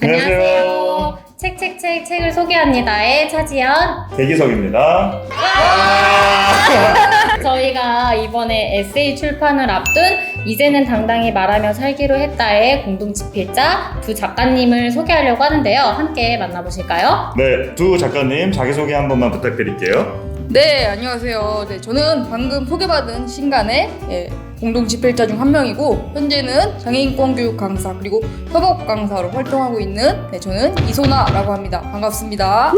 안녕하세요. 책을 소개합니다의 차지연, 대기석입니다. 저희가 이번에 에세이 출판을 앞둔 이제는 당당히 말하며 살기로 했다의 공동집필자 두 작가님을 소개하려고 하는데요. 함께 만나보실까요? 네, 두 작가님 자기소개 한 번만 부탁드릴게요. 네, 안녕하세요. 네, 저는 방금 소개받은 신간의 공동 집필자 중 한 명이고 현재는 장애인권 교육 강사 그리고 협업 강사로 활동하고 있는 저는 이소나라고 합니다. 반갑습니다.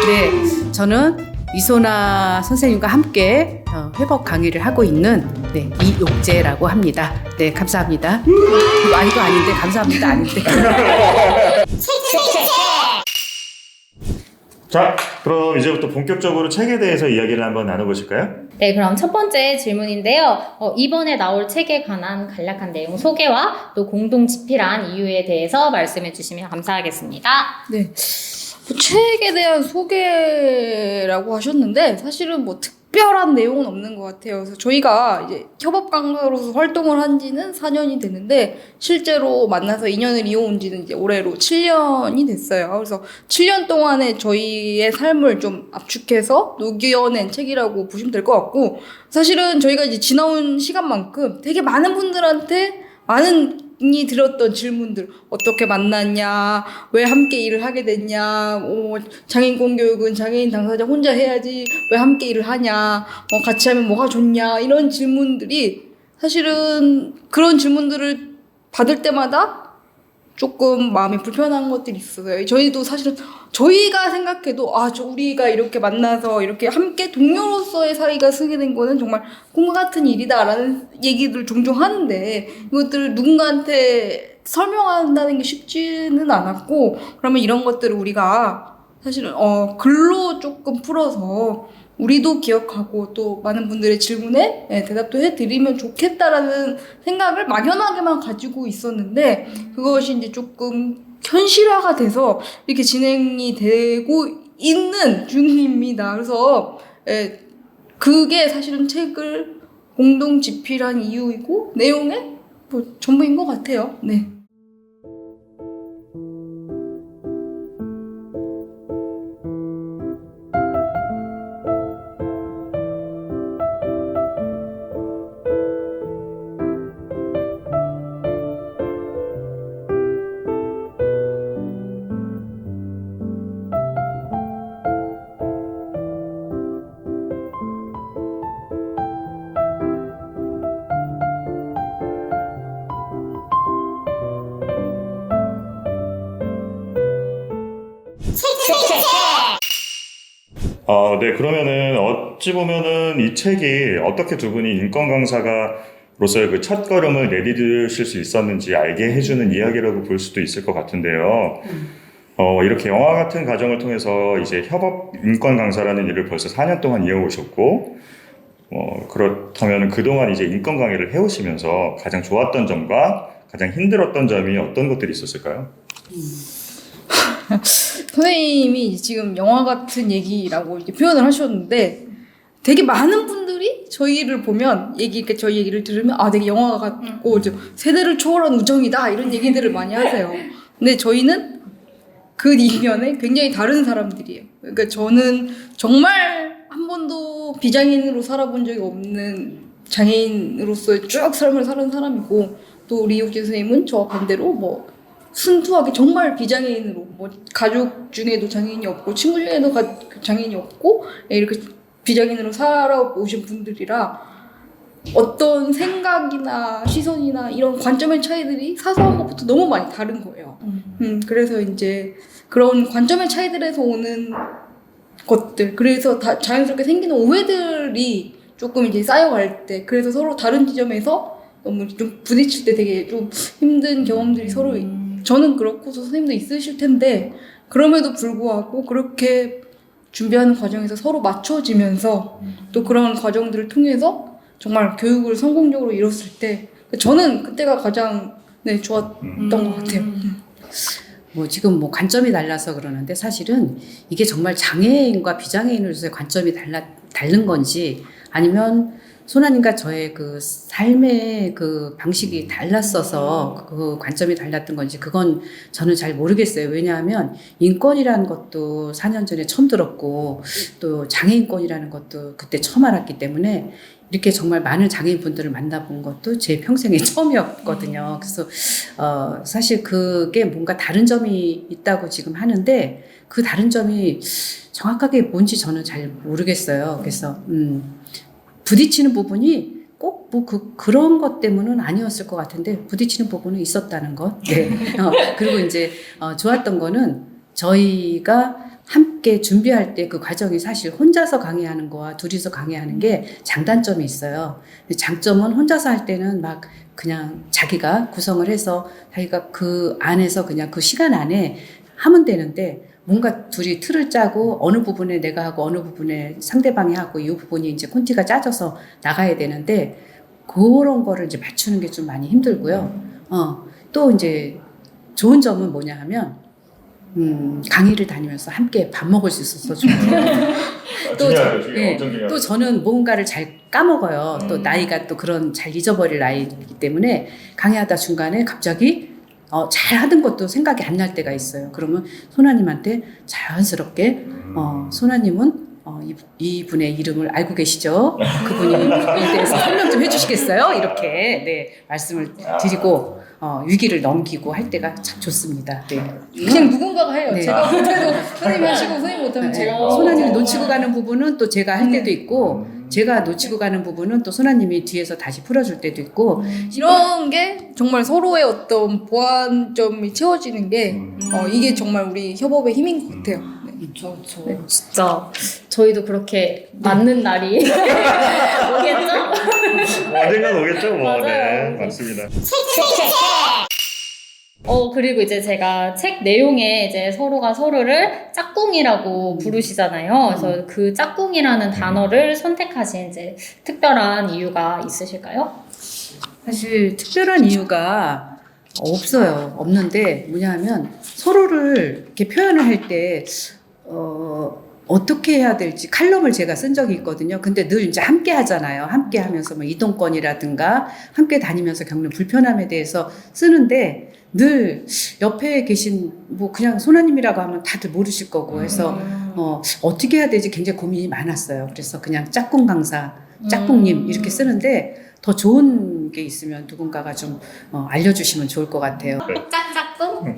네, 저는 이소나 선생님과 함께 회복 강의를 하고 있는 이욕재라고 합니다. 네, 감사합니다. 이거 아닌데 감사합니다 아닌데. 자, 그럼 이제부터 본격적으로 책에 대해서 이야기를 한번 나눠보실까요? 네, 그럼 첫 번째 질문인데요. 이번에 나올 책에 관한 간략한 내용 소개와 또 공동 집필한 이유에 대해서 말씀해 주시면 감사하겠습니다. 네, 책에 대한 소개라고 하셨는데 사실은 특별한 내용은 없는 것 같아요. 그래서 저희가 이제 협업 강사로서 활동을 한 지는 4년이 됐는데 실제로 만나서 인연을 이어온 지는 이제 올해로 7년이 됐어요. 그래서 7년 동안에 저희의 삶을 좀 압축해서 녹여낸 책이라고 보시면 될 것 같고, 사실은 저희가 이제 지나온 시간만큼 되게 많은 분들한테 많이 들었던 질문들, 어떻게 만났냐, 왜 함께 일을 하게 됐냐, 장애인권 교육은 장애인 당사자 혼자 해야지 왜 함께 일을 하냐, 같이 하면 뭐가 좋냐, 이런 질문들이 사실은 그런 질문들을 받을 때마다 조금 마음이 불편한 것들이 있어요. 저희도 사실은 저희가 생각해도 우리가 이렇게 만나서 이렇게 함께 동료로서의 사이가 생기는 거는 정말 꿈 같은 일이다라는 얘기들 종종 하는데 이것들을 누군가한테 설명한다는 게 쉽지는 않았고, 그러면 이런 것들을 우리가 사실은 글로 조금 풀어서 우리도 기억하고 또 많은 분들의 질문에 대답도 해드리면 좋겠다라는 생각을 막연하게만 가지고 있었는데, 그것이 이제 조금 현실화가 돼서 이렇게 진행이 되고 있는 중입니다. 그래서 그게 사실은 책을 공동 집필한 이유이고 내용의 전부인 것 같아요. 네. 네, 그러면은 어찌 보면은 이 책이 어떻게 두 분이 인권 강사가로서의 그 첫걸음을 내디디실 수 있었는지 알게 해주는 이야기라고 볼 수도 있을 것 같은데요. 이렇게 영화 같은 과정을 통해서 이제 협업 인권 강사라는 일을 벌써 4년 동안 이어오셨고, 그렇다면 그동안 이제 인권 강의를 해오시면서 가장 좋았던 점과 가장 힘들었던 점이 어떤 것들이 있었을까요? 선생님이 지금 영화 같은 얘기라고 이렇게 표현을 하셨는데 되게 많은 분들이 저희를 보면 저희 얘기를 들으면 되게 영화 같고 세대를 초월한 우정이다 이런 얘기들을 많이 하세요. 근데 저희는 그 이면에 굉장히 다른 사람들이에요. 그러니까 저는 정말 한 번도 비장애인으로 살아본 적이 없는 장애인으로서의 쭉 삶을 사는 사람이고, 또 우리 이욕재 선생님은 저와 반대로 순수하게 정말 비장애인으로 가족 중에도 장애인이 없고 친구 중에도 장애인이 없고 이렇게 비장애인으로 살아오신 분들이라 어떤 생각이나 시선이나 이런 관점의 차이들이 사소한 것부터 너무 많이 다른 거예요. 그래서 이제 그런 관점의 차이들에서 오는 것들, 그래서 자연스럽게 생기는 오해들이 조금 이제 쌓여갈 때, 그래서 서로 다른 지점에서 너무 좀 부딪힐 때 되게 좀 힘든 경험들이 서로 저는 그렇고 선생님도 있으실 텐데, 그럼에도 불구하고 그렇게 준비하는 과정에서 서로 맞춰지면서 또 그런 과정들을 통해서 정말 교육을 성공적으로 이뤘을 때 저는 그때가 가장 좋았던 것 같아요. 지금 관점이 달라서 그러는데 사실은 이게 정말 장애인과 비장애인으로서의 관점이 다른 건지, 아니면 소나님과 저의 그 삶의 그 방식이 달랐어서 그 관점이 달랐던 건지 그건 저는 잘 모르겠어요. 왜냐하면 인권이라는 것도 4년 전에 처음 들었고 또 장애인권이라는 것도 그때 처음 알았기 때문에 이렇게 정말 많은 장애인분들을 만나본 것도 제 평생의 처음이었거든요. 그래서 사실 그게 뭔가 다른 점이 있다고 지금 하는데 그 다른 점이 정확하게 뭔지 저는 잘 모르겠어요. 그래서 부딪히는 부분이 꼭 뭐 그런 것 때문은 아니었을 것 같은데 부딪히는 부분은 있었다는 것. 네. 그리고 이제 좋았던 거는 저희가 함께 준비할 때 그 과정이 사실 혼자서 강의하는 거와 둘이서 강의하는 게 장단점이 있어요. 장점은 혼자서 할 때는 막 그냥 자기가 구성을 해서 자기가 그 안에서 그냥 그 시간 안에 하면 되는데 뭔가 둘이 틀을 짜고 어느 부분에 내가 하고 어느 부분에 상대방이 하고 이 부분이 이제 콘티가 짜져서 나가야 되는데 그런 거를 이제 맞추는 게 좀 많이 힘들고요. 또 이제 좋은 점은 뭐냐 하면 강의를 다니면서 함께 밥 먹을 수 있어서 좋아요. 또 저는 뭔가를 잘 까먹어요. 또 나이가 또 그런 잘 잊어버릴 나이이기 때문에 강의하다 중간에 갑자기 잘 하던 것도 생각이 안 날 때가 있어요. 그러면 소나님한테 자연스럽게 소나님은 이분의 이름을 알고 계시죠? 그분이 대해서 설명 좀 해주시겠어요? 이렇게 네, 말씀을 드리고 위기를 넘기고 할 때가 참 좋습니다. 네. 그냥 누군가가 해요. 네. 제가 못해도 선생님이 하시고 선생님 못하면 제가. 소나님이 놓치고 가는 부분은 또 제가 할 때도 있고 제가 놓치고 가는 부분은 또 소나님이 뒤에서 다시 풀어줄 때도 있고 이런 게 정말 서로의 어떤 보완점이 채워지는 게 이게 정말 우리 협업의 힘인 것 같아요. 네. 진짜 저희도 그렇게 맞는 날이 오겠죠? 언젠간 오겠죠, 뭐. 맞아요. 네, 맞습니다. 그리고 이제 제가 책 내용에 이제 서로가 서로를 짝꿍이라고 부르시잖아요. 그래서 그 짝꿍이라는 단어를 선택하신 이제 특별한 이유가 있으실까요? 사실 특별한 이유가 없어요. 없는데 뭐냐 하면 서로를 이렇게 표현을 할 때 어떻게 해야 될지 칼럼을 제가 쓴 적이 있거든요. 근데 늘 이제 함께 하잖아요. 함께 하면서 뭐 이동권이라든가 함께 다니면서 겪는 불편함에 대해서 쓰는데 늘 옆에 계신 뭐 그냥 소나님이라고 하면 다들 모르실 거고 해서 어떻게 해야 되지 굉장히 고민이 많았어요. 그래서 그냥 짝꿍 강사, 짝꿍님 이렇게 쓰는데 더 좋은 게 있으면 누군가가 좀 알려주시면 좋을 것 같아요. 짝짝꿍?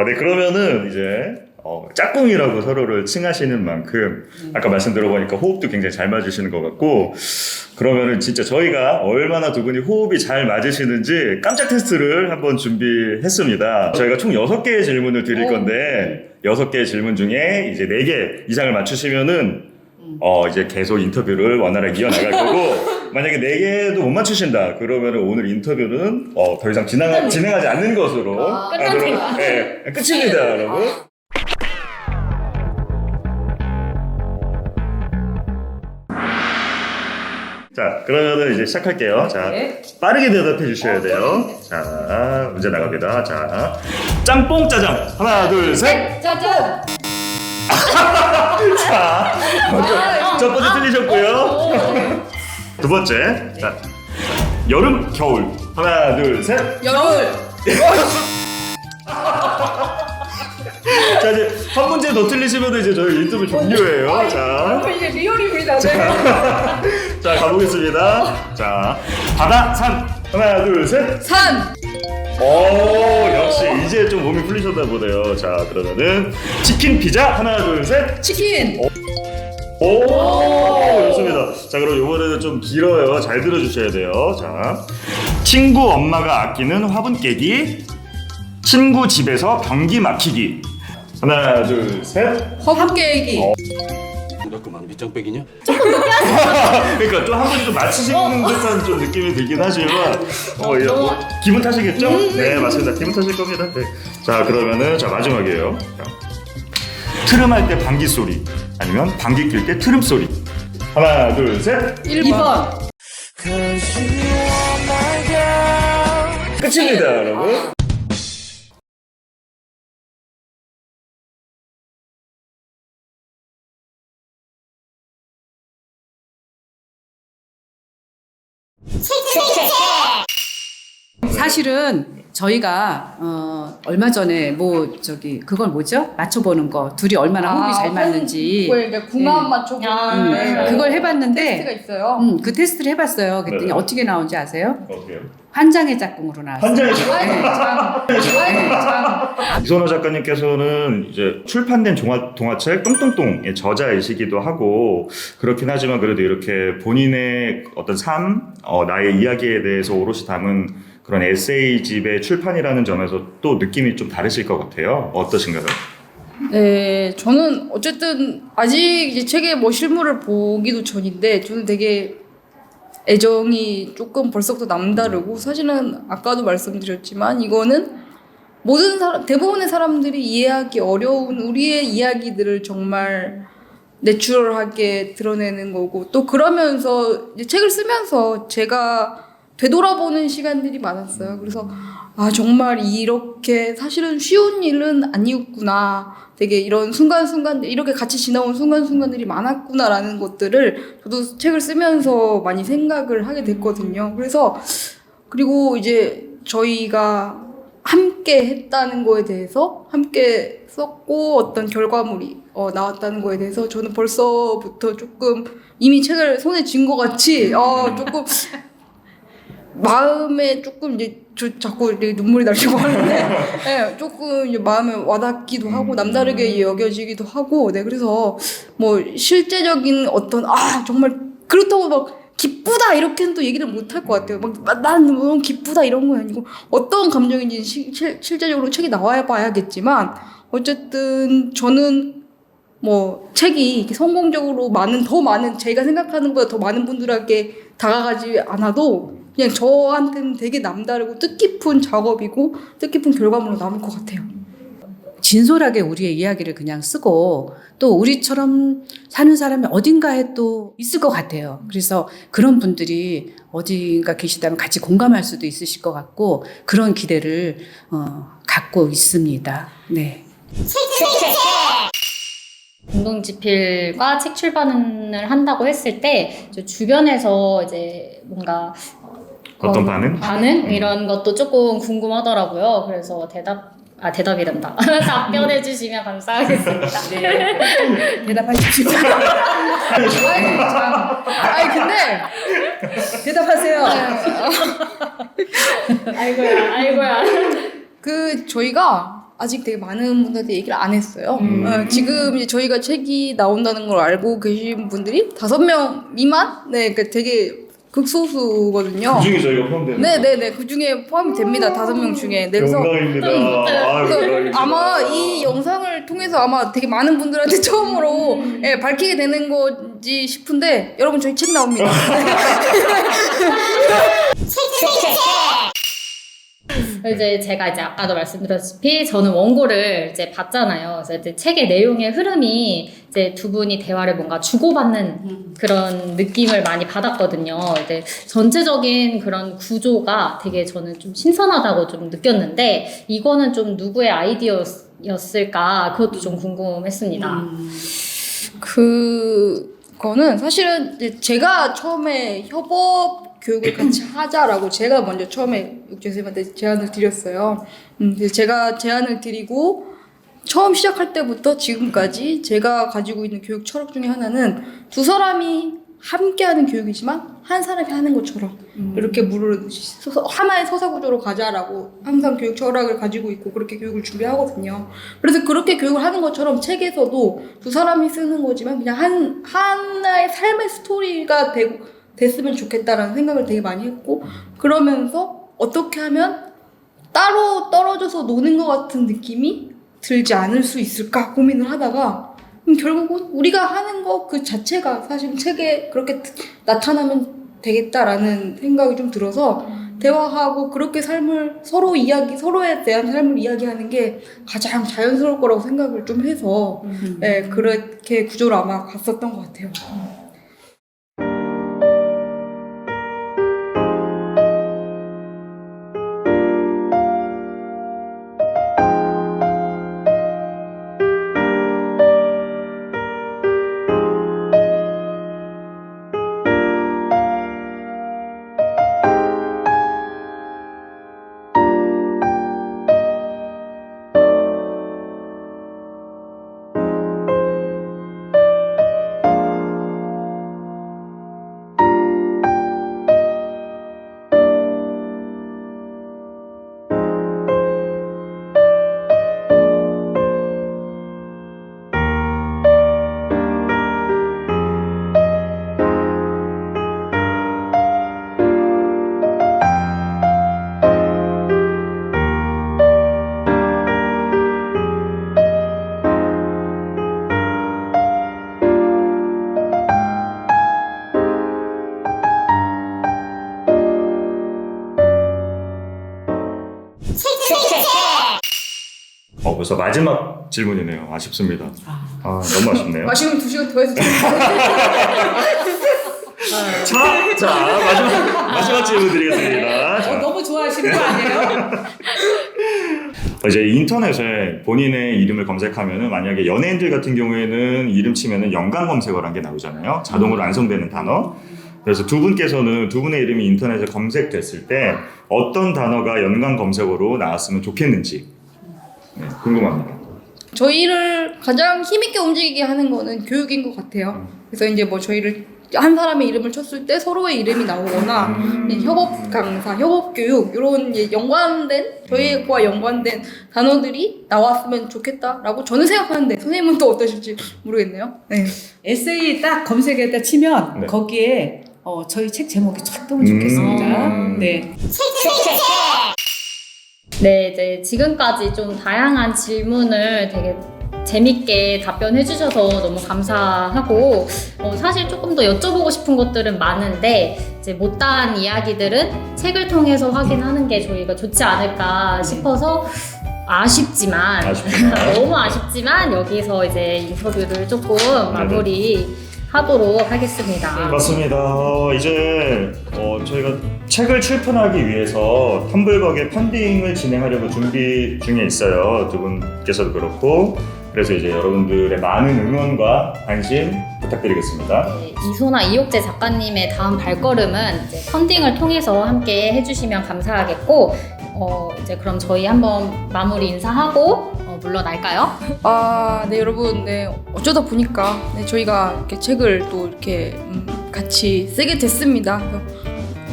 네, 그러면은 이제 짝꿍이라고 서로를 칭하시는 만큼 아까 말씀 들어보니까 호흡도 굉장히 잘 맞으시는 것 같고 그러면은 진짜 저희가 얼마나 두 분이 호흡이 잘 맞으시는지 깜짝 테스트를 한번 준비했습니다. 저희가 총 6개의 질문을 드릴 건데 6개의 질문 중에 이제 4개 이상을 맞추시면은 이제 계속 인터뷰를 원활하게 이어나갈 거고 만약에 4개도 못 맞추신다 그러면은 오늘 인터뷰는 더 이상 진행하지 않는 것으로 끝납니다. 네, 끝입니다, 여러분. 자, 그러면은 이제 시작할게요. 자, 빠르게 대답해 주셔야 돼요. 자, 문제 나갑니다. 자, 짬뽕 짜장. 하나, 둘, 셋. 짜잔! 자, 첫 번째 틀리셨고요. 두 번째. 자, 여름, 겨울. 하나, 둘, 셋. 여러분 자, 이제 한 문제 더 틀리시면 이제 저희 인터뷰 종료예요. 자, 이제 리얼입니다. 네. 자, 가보겠습니다. 자, 바다, 산. 하나, 둘, 셋. 산 오, 역시 이제 좀 몸이 풀리셨나 보네요. 자, 그러면은 치킨, 피자. 하나, 둘, 셋. 치킨 오, 좋습니다. 자, 그럼 이번에는 좀 길어요. 잘 들어주셔야 돼요. 자, 친구 엄마가 아끼는 화분 깨기, 친구 집에서 변기 막히기. 하나, 둘, 셋. 화분 깨기 너 그만 밑장빼기냐? 그러니까 또 한 번 좀 맞히시는 듯한 좀 느낌이 들긴 하지만, 예, 뭐, 기분 탓이겠죠? 네, 맞습니다. 기분 탓일 겁니다. 네. 자, 그러면은 자 마지막이에요. 자, 트름할 때 방귀 소리, 아니면 방귀 낄 때 트름 소리. 하나, 둘, 셋. 1번 끝입니다, 여러분. 사실은 저희가 얼마 전에 뭐 저기 그걸 뭐죠? 맞춰보는 거 둘이 얼마나 호흡이 잘 맞는지 그러니까 궁합 맞춰보는 그걸 테스트가 해봤는데 있어요. 그 테스트를 해봤어요. 그랬더니 네. 어떻게 나온지 아세요? 어때요? 환장의 짝꿍으로 나왔어요. 한장이 참. 이선호 작가님께서는 이제 출판된 동화책 똥똥똥의 저자이시기도 하고 그렇긴 하지만 그래도 이렇게 본인의 어떤 삶, 나의 이야기에 대해서 오롯이 담은 그런 에세이집의 출판이라는 점에서 또 느낌이 좀 다르실 것 같아요. 어떠신가요? 네, 저는 어쨌든 아직 이제 책의 뭐 실물을 보기도 전인데 저는 되게 애정이 조금 벌써부터 남다르고 사실은 아까도 말씀드렸지만 이거는 모든 사람 대부분의 사람들이 이해하기 어려운 우리의 이야기들을 정말 내추럴하게 드러내는 거고 또 그러면서 이제 책을 쓰면서 제가 되돌아보는 시간들이 많았어요. 그래서 아 정말 이렇게 사실은 쉬운 일은 아니었구나. 되게 이런 순간순간 이렇게 같이 지나온 순간순간들이 많았구나라는 것들을 저도 책을 쓰면서 많이 생각을 하게 됐거든요. 그래서 그리고 이제 저희가 함께 했다는 거에 대해서 함께 썼고 어떤 결과물이 나왔다는 거에 대해서 저는 벌써부터 조금 이미 책을 손에 쥔 것 같이 조금 마음에 조금 이제 자꾸 이렇게 눈물이 나려고 하는데 네, 조금 이제 마음에 와닿기도 하고 남다르게 여겨지기도 하고 네 그래서 뭐 실제적인 어떤 정말 그렇다고 막 기쁘다 이렇게는 또 얘기를 못 할 것 같아요. 막 난 너무 기쁘다 이런 건 아니고 어떤 감정인지 실제적으로 책이 나와야 봐야겠지만 어쨌든 저는 뭐 책이 이렇게 성공적으로 더 많은 제가 생각하는 것보다 더 많은 분들에게 다가가지 않아도 그냥 저한테는 되게 남다르고 뜻깊은 작업이고 뜻깊은 결과물로 남을 것 같아요. 진솔하게 우리의 이야기를 그냥 쓰고 또 우리처럼 사는 사람이 어딘가에 또 있을 것 같아요. 그래서 그런 분들이 어딘가 계시다면 같이 공감할 수도 있으실 것 같고 그런 기대를 갖고 있습니다. 네. 공동집필과 책 출판을 한다고 했을 때 주변에서 이제 뭔가 어떤 반응? 반응? 이런 것도 조금 궁금하더라고요. 그래서 대답이란다. 답변해 주시면 감사하겠습니다. 대답하십시오. 근데 대답하세요. 아이고야. 저희가 아직 되게 많은 분들한테 얘기를 안 했어요. 지금 이제 저희가 책이 나온다는 걸 알고 계신 분들이 5명 미만? 네, 그러니까 되게 극소수거든요. 그 중에 저희가 포함되는 네네네, 그 중에 포함이 됩니다. 5명 중에. 네, 그래서 영광입니다. 그래서 아마 이 영상을 통해서 아마 되게 많은 분들한테 처음으로 밝히게 되는 거지 싶은데 여러분 저희 책 나옵니다. 이제 제가 아까도 말씀드렸다시피 저는 원고를 이제 봤잖아요. 그래서 이제 책의 내용의 흐름이 이제 두 분이 대화를 뭔가 주고받는 그런 느낌을 많이 받았거든요. 이제 전체적인 그런 구조가 되게 저는 좀 신선하다고 좀 느꼈는데 이거는 좀 누구의 아이디어였을까 그것도 좀 궁금했습니다. 그거는 사실은 이제 제가 처음에 협업 교육을 같이 하자라고 제가 먼저 처음에 육재 선생님한테 제안을 드렸어요. 그래서 제가 제안을 드리고 처음 시작할 때부터 지금까지 제가 가지고 있는 교육 철학 중에 하나는 두 사람이 함께하는 교육이지만 한 사람이 하는 것처럼 이렇게 하나의 서사 구조로 가자라고 항상 교육 철학을 가지고 있고 그렇게 교육을 준비하거든요. 그래서 그렇게 교육을 하는 것처럼 책에서도 두 사람이 쓰는 거지만 그냥 하나의 삶의 스토리가 됐으면 좋겠다라는 생각을 되게 많이 했고, 그러면서 어떻게 하면 따로 떨어져서 노는 것 같은 느낌이 들지 않을 수 있을까 고민을 하다가 결국은 우리가 하는 거 그 자체가 사실 책에 그렇게 나타나면 되겠다라는 생각이 좀 들어서 대화하고 그렇게 서로에 대한 삶을 이야기하는 게 가장 자연스러울 거라고 생각을 좀 해서 네, 그렇게 구조로 아마 갔었던 것 같아요. 벌써 마지막 질문이네요. 아쉽습니다. 너무 아쉽네요. 마시면 2시간 더 해도 자, 마지막 질문 드리겠습니다. 자, 너무 좋아하시는 거 아니에요? 이제 인터넷에 본인의 이름을 검색하면은 만약에 연예인들 같은 경우에는 이름 치면은 연관 검색어라는 게 나오잖아요. 자동으로 완성되는 단어. 그래서 두 분께서는 두 분의 이름이 인터넷에 검색됐을 때 어떤 단어가 연관 검색어로 나왔으면 좋겠는지 궁금합니다. 저희를 가장 힘있게 움직이게 하는 거는 교육인 것 같아요. 그래서 이제 뭐 저희를 한 사람의 이름을 쳤을 때 서로의 이름이 나오거나 협업 강사, 협업 교육 이런 연관된 저희와 연관된 단어들이 나왔으면 좋겠다라고 저는 생각하는데 선생님은 또 어떠실지 모르겠네요. 네. 에세이 딱 검색에다 치면 네. 거기에 저희 책 제목이 쫙 뜨면 좋겠습니다. 네. 네, 이제 지금까지 좀 다양한 질문을 되게 재밌게 답변해 주셔서 너무 감사하고 사실 조금 더 여쭤보고 싶은 것들은 많은데 이제 못다한 이야기들은 책을 통해서 확인하는 게 저희가 좋지 않을까 싶어서 아쉽지만 너무 아쉽지만 여기서 이제 인터뷰를 조금 마무리 하도록 하겠습니다. 맞습니다. 이제 저희가 책을 출판하기 위해서 텀블벅의 펀딩을 진행하려고 준비 중에 있어요. 두 분께서도 그렇고. 그래서 이제 여러분들의 많은 응원과 관심 부탁드리겠습니다. 네, 이소나 이옥재 작가님의 다음 발걸음은 이제 펀딩을 통해서 함께 해주시면 감사하겠고 이제 그럼 저희 한번 마무리 인사하고 물러날까요? 네 여러분, 네 어쩌다 보니까 저희가 이렇게 책을 또 이렇게 같이 쓰게 됐습니다.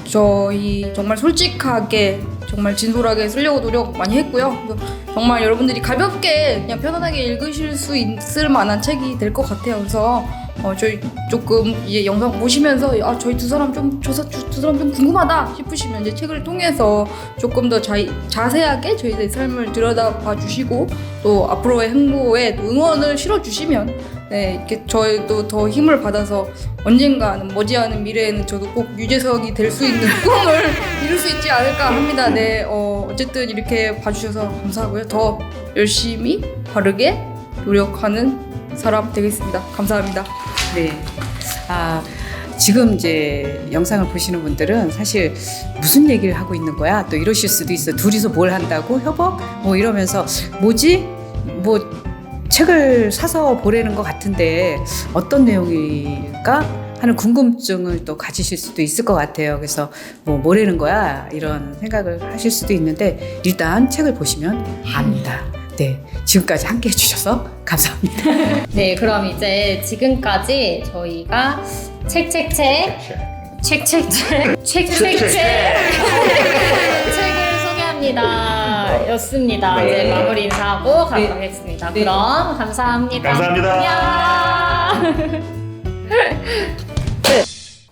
저희 정말 솔직하게 정말 진솔하게 쓰려고 노력 많이 했고요. 정말 여러분들이 가볍게 그냥 편안하게 읽으실 수 있을 만한 책이 될 것 같아요. 그래서 저희 조금 이제 영상 보시면서 저희 두 사람 좀 궁금하다 싶으시면 이제 책을 통해서 조금 더 자세하게 저희의 삶을 들여다봐 주시고 또 앞으로의 행보에 응원을 실어주시면 이렇게 저희도 더 힘을 받아서 언젠가는 머지않은 미래에는 저도 꼭 유재석이 될 수 있는 꿈을 이룰 수 있지 않을까 합니다. 네, 어쨌든 이렇게 봐주셔서 감사하고요. 더 열심히 바르게 노력하는 사람 되겠습니다. 감사합니다. 네. 지금 이제 영상을 보시는 분들은 사실 무슨 얘기를 하고 있는 거야? 또 이러실 수도 있어. 둘이서 뭘 한다고? 협업? 뭐 이러면서 뭐지? 뭐 책을 사서 보라는 것 같은데 어떤 내용일까 하는 궁금증을 또 가지실 수도 있을 것 같아요. 그래서 뭐라는 거야 이런 생각을 하실 수도 있는데 일단 책을 보시면 압니다. 네, 지금까지 함께 해주셔서 감사합니다. 네, 그럼 이제 지금까지 저희가 책을 소개합니다 였습니다. 네. 이제 마무리 인사하고 가도록 하겠습니다. 네. 그럼 감사합니다. 감사합니다. 안녕.